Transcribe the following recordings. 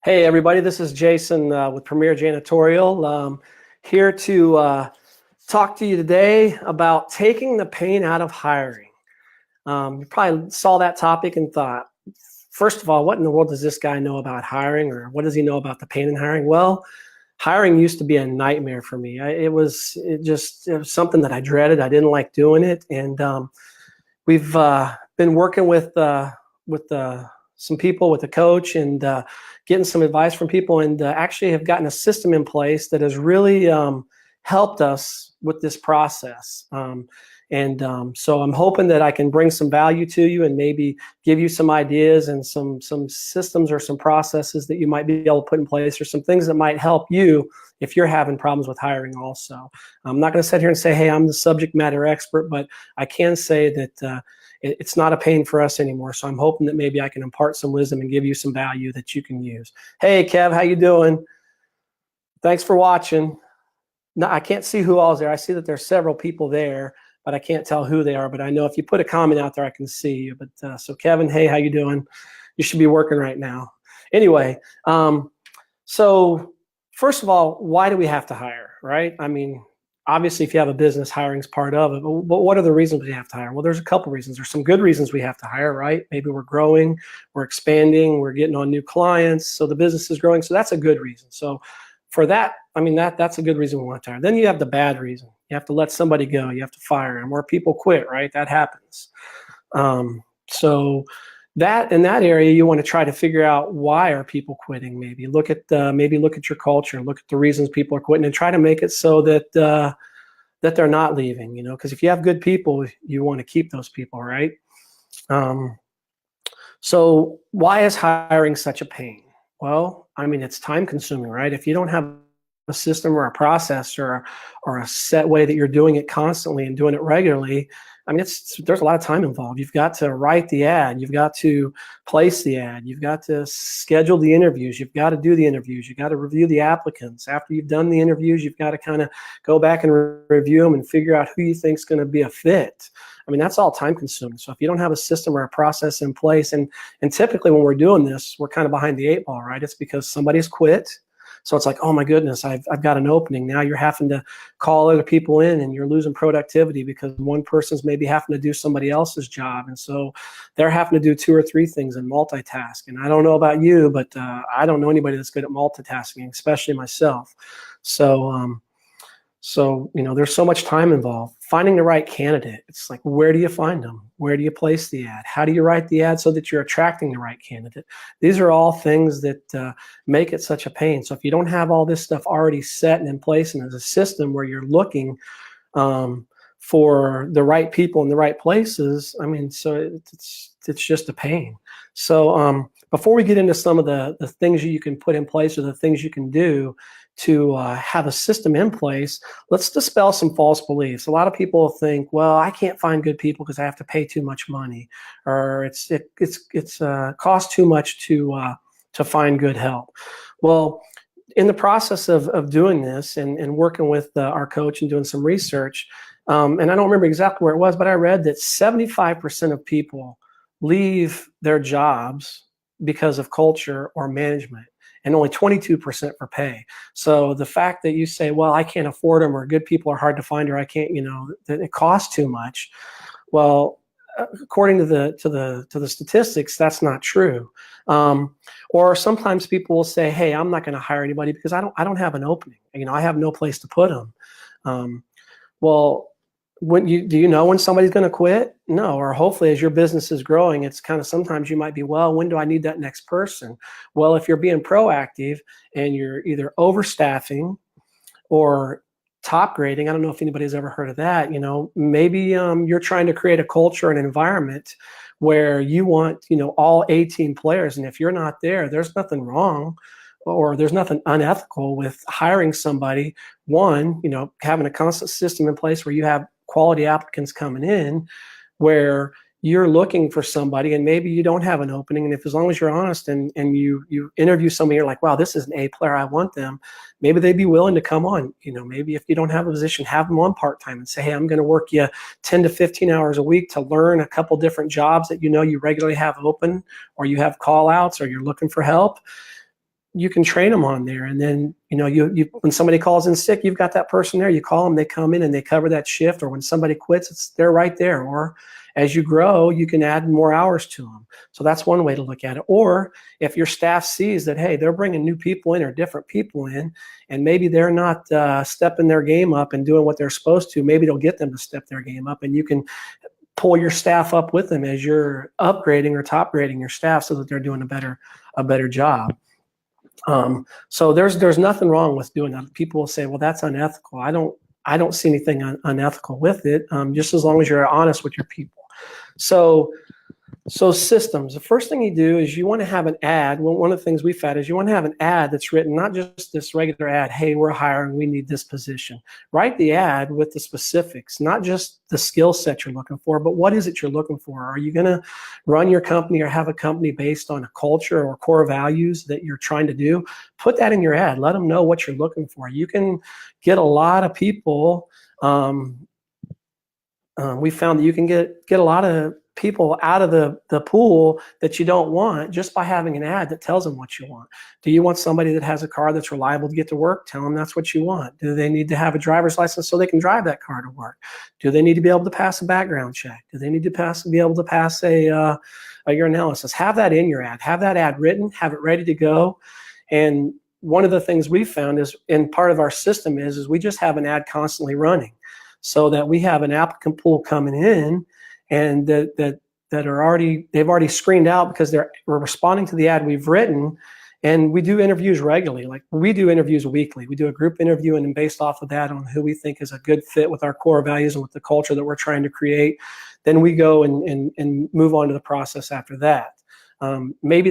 Hey everybody, this is Jason with Premier Janitorial. Here to talk to you today about taking the pain out of hiring. You probably saw that topic and thought, first of all, what in the world does this guy know about hiring, or what does he know about the pain in hiring? Well, hiring used to be a nightmare for me. It was something that I dreaded. I didn't like doing it, and we've been working with some people, with a coach, and getting some advice from people, and actually have gotten a system in place that has really helped us with this process. So I'm hoping that I can bring some value to you and maybe give you some ideas and some systems or some processes that you might be able to put in place, or some things that might help you if you're having problems with hiring also. I'm not going to sit here and say, hey, I'm the subject matter expert, but I can say that it's not a pain for us anymore. So I'm hoping that maybe I can impart some wisdom and give you some value that you can use. Hey, Kev, how you doing? Thanks for watching. No, I can't see who all's there. I see that there's several people there, but I can't tell who they are. But I know if you put a comment out there, I can see you. But so Kevin, hey, how you doing? You should be working right now. Anyway, so first of all, why do we have to hire, right? I mean, obviously, if you have a business, hiring is part of it. But what are the reasons we have to hire? Well, there's a couple reasons. There's some good reasons we have to hire, right? Maybe we're growing, we're expanding, we're getting on new clients, so the business is growing. So that's a good reason. So for that, I mean, that's a good reason we want to hire. Then you have the bad reason. You have to let somebody go. You have to fire them, or people quit, right? That happens. So that in that area, you want to try to figure out, why are people quitting? Maybe look at your culture, look at the reasons people are quitting, and try to make it so that that they're not leaving. Because if you have good people, you want to keep those people, right? So why is hiring such a pain? Well, I mean, it's time consuming, right? If you don't have a system or a process or a set way that you're doing it constantly and doing it regularly, I mean, there's a lot of time involved. You've got to write the ad. You've got to place the ad. You've got to schedule the interviews. You've got to do the interviews. You've got to review the applicants. After you've done the interviews, you've got to kind of go back and review them and figure out who you think is going to be a fit. I mean, that's all time consuming. So if you don't have a system or a process in place, and typically when we're doing this, we're kind of behind the eight ball, right? It's because somebody's quit. So it's like, oh my goodness, I've got an opening. Now you're having to call other people in, and you're losing productivity because one person's maybe having to do somebody else's job. And so they're having to do 2 or 3 things and multitask. And I don't know about you, but I don't know anybody that's good at multitasking, especially myself. So, there's so much time involved. Finding the right candidate. It's like, where do you find them? Where do you place the ad? How do you write the ad so that you're attracting the right candidate? These are all things that make it such a pain. So if you don't have all this stuff already set and in place, and there's a system where you're looking for the right people in the right places, I mean, so it's just a pain. So before we get into some of the things you can put in place, or the things you can do to have a system in place, let's dispel some false beliefs. A lot of people think, well, I can't find good people because I have to pay too much money, or it's costs too much to find good help. Well, in the process of doing this and working with our coach and doing some research, and I don't remember exactly where it was, but I read that 75% of people leave their jobs because of culture or management, and only 22% for pay. So the fact that you say, well, I can't afford them, or good people are hard to find, or I can't, that it costs too much. Well, according to the statistics, that's not true. Or sometimes people will say, hey, I'm not going to hire anybody because I don't have an opening. I have no place to put them. Well, do you know when somebody's going to quit? No. Or hopefully, as your business is growing, it's kind of, sometimes you might be, well, when do I need that next person? Well, if you're being proactive and you're either overstaffing or top grading, I don't know if anybody's ever heard of that. Maybe you're trying to create a culture and environment where you want, all 18 players. And if you're not there, there's nothing wrong, or there's nothing unethical with hiring somebody. One, having a constant system in place where you have quality applicants coming in, where you're looking for somebody and maybe you don't have an opening. And as long as you're honest and you interview somebody, you're like, wow, this is an A player, I want them. Maybe they'd be willing to come on. Maybe if you don't have a position, have them on part-time and say, hey, I'm going to work you 10 to 15 hours a week to learn a couple different jobs that you regularly have open, or you have call outs, or you're looking for help. you can train them on there. And then, you when somebody calls in sick, you've got that person there. You call them, they come in and they cover that shift. Or when somebody quits, they're right there. Or as you grow, you can add more hours to them. So that's one way to look at it. Or if your staff sees that, hey, they're bringing new people in or different people in, and maybe they're not stepping their game up and doing what they're supposed to, maybe they'll get them to step their game up, and you can pull your staff up with them as you're upgrading or top grading your staff so that they're doing a better job. So there's nothing wrong with doing that. People will say, well, that's unethical. I don't see anything unethical with it, just as long as you're honest with your people. So systems, the first thing you do is you want to have an ad. Well, one of the things we've had is you want to have an ad that's written, not just this regular ad, hey, we're hiring, we need this position. Write the ad with the specifics, not just the skill set you're looking for, but what is it you're looking for? Are you going to run your company or have a company based on a culture or core values that you're trying to do? Put that in your ad. Let them know what you're looking for. You can get a lot of people. We found that you can get a lot of people out of the pool that you don't want just by having an ad that tells them what you want. Do you want somebody that has a car that's reliable to get to work? Tell them that's what you want. Do they need to have a driver's license so they can drive that car to work? Do they need to be able to pass a background check? Do they need to be able to pass a urinalysis? Have that in your ad. Have that ad written. Have it ready to go. And one of the things we found is, in part of our system is we just have an ad constantly running, so that we have an applicant pool coming in, and that they've already screened out because we're responding to the ad we've written. And we do interviews regularly. Like, we do interviews weekly. We do a group interview, and then based off of that, on who we think is a good fit with our core values and with the culture that we're trying to create, then we go and move on to the process after that. Maybe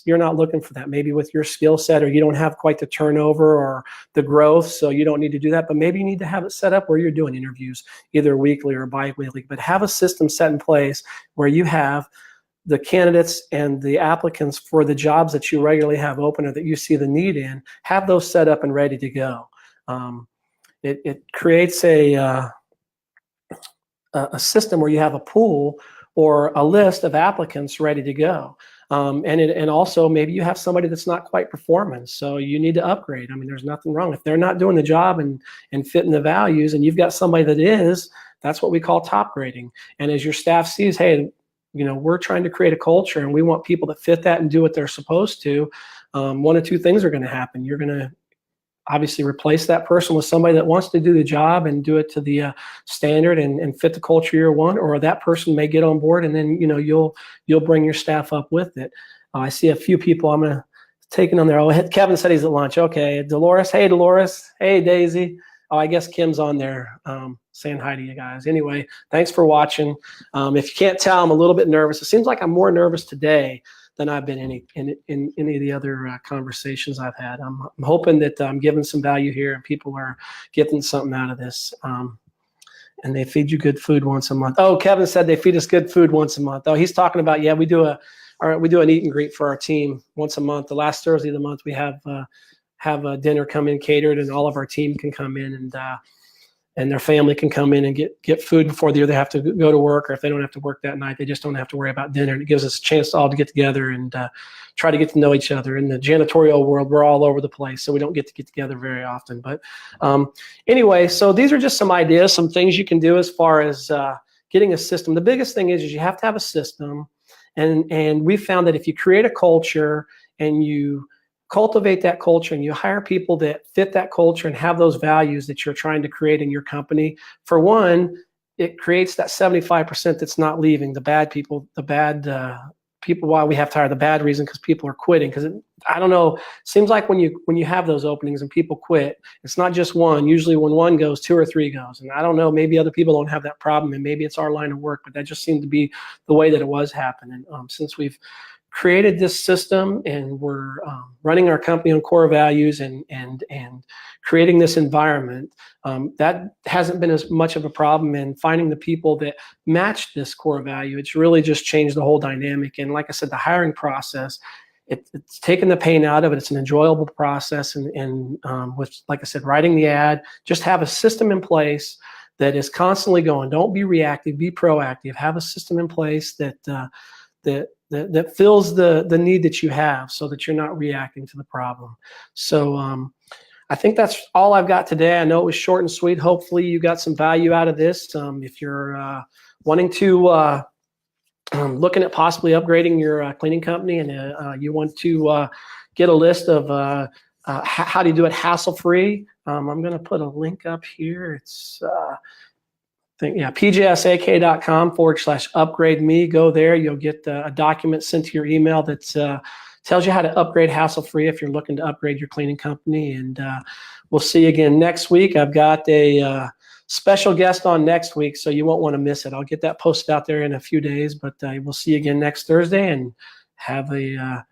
you're not looking for that. Maybe with your skill set, or you don't have quite the turnover or the growth, so you don't need to do that. But maybe you need to have it set up where you're doing interviews either weekly or bi-weekly. But have a system set in place where you have the candidates and the applicants for the jobs that you regularly have open or that you see the need in. Have those set up and ready to go. It creates a system where you have a pool or a list of applicants ready to go. And also maybe you have somebody that's not quite performing, so you need to upgrade. I mean, there's nothing wrong. If they're not doing the job and fitting the values, and you've got somebody that is, that's what we call top grading. And as your staff sees, hey, we're trying to create a culture and we want people that fit that and do what they're supposed to, one of two things are going to happen. You're going to obviously replace that person with somebody that wants to do the job and do it to the standard and fit the culture you want, or that person may get on board, and then you'll bring your staff up with it. I see a few people I'm gonna taking on there. Oh, Kevin said he's at lunch. Okay, Dolores. Hey, Dolores. Hey, Daisy. Oh, I guess Kim's on there saying hi to you guys. Anyway, thanks for watching. If you can't tell, I'm a little bit nervous. It seems like I'm more nervous today than I've been in any of the other conversations I've had. I'm hoping that I'm giving some value here and people are getting something out of this. And they feed you good food once a month. Oh, Kevin said they feed us good food once a month. Oh, he's talking about, yeah, we do an eat and greet for our team once a month. The last Thursday of the month, we have a dinner come in catered, and all of our team can come in and their family can come in and get food before they either have to go to work, or if they don't have to work that night, they just don't have to worry about dinner. And it gives us a chance all to get together and try to get to know each other. In the janitorial world, we're all over the place, so we don't get to get together very often. But anyway, so these are just some ideas, some things you can do as far as getting a system. The biggest thing is you have to have a system. And we found that if you create a culture and you cultivate that culture and you hire people that fit that culture and have those values that you're trying to create in your company, for one, it creates that 75% that's not leaving, the bad people, why we have to hire the bad reason, because people are quitting. Because I don't know, seems like when you have those openings and people quit, it's not just one. Usually when one goes, two or three goes. And I don't know, maybe other people don't have that problem, and maybe it's our line of work, but that just seemed to be the way that it was happening. Since we've created this system and we're running our company on core values and creating this environment, that hasn't been as much of a problem in finding the people that match this core value. It's really just changed the whole dynamic. And like I said, the hiring process, it's taken the pain out of it. It's an enjoyable process. And with, like I said, writing the ad, just have a system in place that is constantly going. Don't be reactive, be proactive. Have a system in place that that fills the need that you have, so that you're not reacting to the problem. So I think that's all I've got today. I know it was short and sweet. Hopefully you got some value out of this. If you're wanting to looking at possibly upgrading your cleaning company, and you want to get a list of how do you do it hassle-free, I'm going to put a link up here. It's pjsak.com/upgrade me. Go there. You'll get a document sent to your email that tells you how to upgrade hassle-free if you're looking to upgrade your cleaning company. And we'll see you again next week. I've got a special guest on next week, so you won't want to miss it. I'll get that posted out there in a few days, but we'll see you again next Thursday, and have a